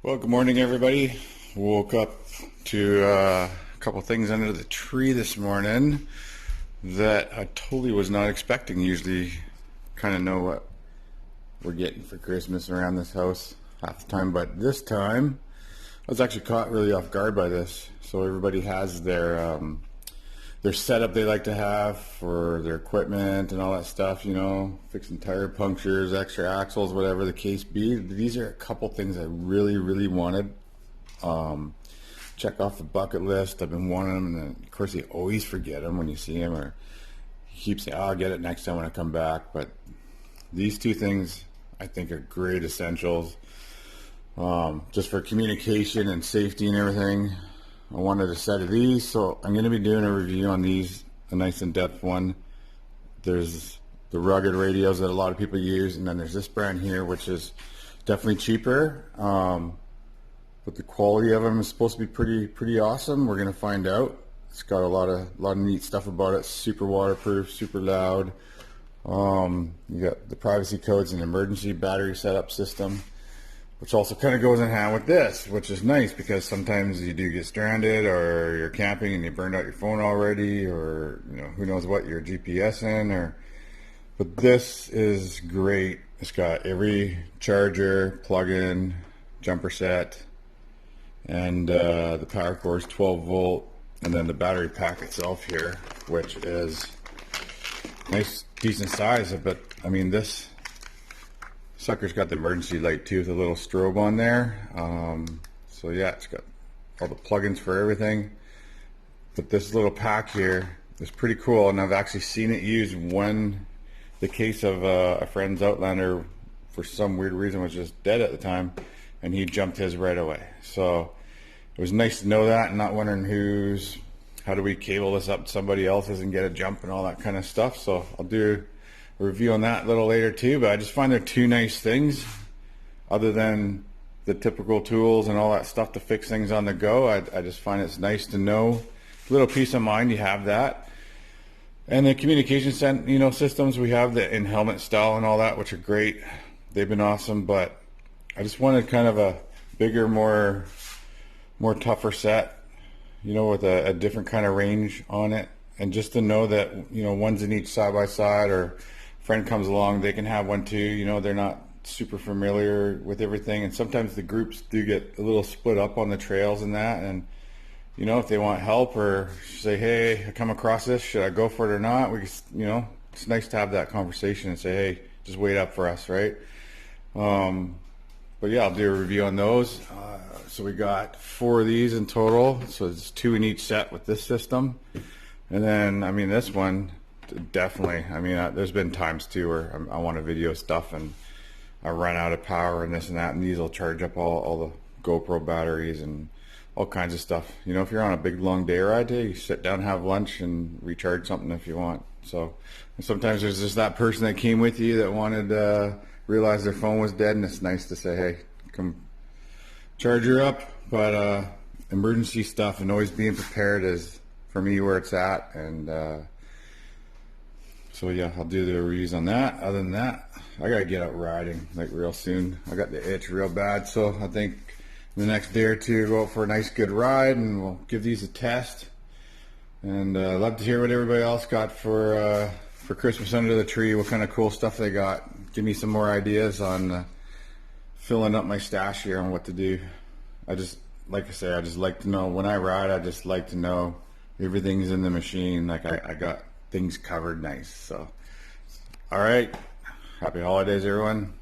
Well, good morning, everybody. Woke up to a couple things under the tree this morning that I totally was not expecting. Usually, kind of know what we're getting for Christmas around this house half the time, but this time I was actually caught really off guard by this. So everybody has their setup they like to have for their equipment and all that stuff, you know, fixing tire punctures, extra axles, whatever the case be. These are a couple things I really wanted. Check off the bucket list. I've been wanting them, and then of course you always forget them when you see them, or you keep saying, oh, I'll get it next time when I come back. But these two things I think are great essentials, just for communication and safety and everything. I wanted a set of these, so I'm going to be doing a review on these, a nice in-depth one. There's the rugged radios that a lot of people use, and then there's this brand here, which is definitely cheaper, but the quality of them is supposed to be pretty awesome. We're going to find out. It's got a lot of neat stuff about it. Super waterproof, super loud. You got the privacy codes and emergency battery setup system, which also kind of goes in hand with this, which is nice because sometimes you do get stranded, or you're camping and you burned out your phone already, or you know, who knows what you're GPS in, but this is great. It's got every charger, plug-in, jumper set, and the power cord is 12 volt, and then the battery pack itself here, which is nice, decent size. But I mean, this sucker's got the emergency light too, with a little strobe on there. So yeah, it's got all the plugins for everything. But this little pack here is pretty cool, and I've actually seen it used when the case of a friend's Outlander, for some weird reason, was just dead at the time, and he jumped his right away. So it was nice to know that, and not wondering how do we cable this up to somebody else's and get a jump and all that kind of stuff. So I'll do review on that a little later too, but I just find they're two nice things other than the typical tools and all that stuff to fix things on the go. I just find it's nice to know, a little peace of mind you have that. And the communication systems, we have the in-helmet style and all that, which are great. They've been awesome, but I just wanted kind of a bigger, more tougher set, you know, with a different kind of range on it. And just to know that, you know, one's in each side by side, or friend comes along, they can have one too. You know, they're not super familiar with everything, and sometimes the groups do get a little split up on the trails and that, and you know, if they want help or say, hey, I come across this, should I go for it or not, we just, you know, it's nice to have that conversation and say, hey, just wait up for us, right? But yeah, I'll do a review on those. So we got 4 of these in total, so it's 2 in each set with this system. And then, I mean, this one, definitely, I mean, there's been times too where I want to video stuff and I run out of power and this and that, and these will charge up all the GoPro batteries and all kinds of stuff. You know, if you're on a big long day ride, you sit down, have lunch, and recharge something if you want. So sometimes there's just that person that came with you that wanted realized their phone was dead, and it's nice to say, hey, come charge her up. But emergency stuff and always being prepared is, for me, where it's at. And so yeah, I'll do the reviews on that. Other than that, I gotta get out riding like real soon. I got the itch real bad, so I think the next day or two go out for a nice good ride, and we'll give these a test. And I'd love to hear what everybody else got for Christmas under the tree, what kind of cool stuff they got. Give me some more ideas on filling up my stash here on what to do. Like I say, I just like to know when I ride, I just like to know everything's in the machine, like I got things covered nice. So all right, happy holidays everyone.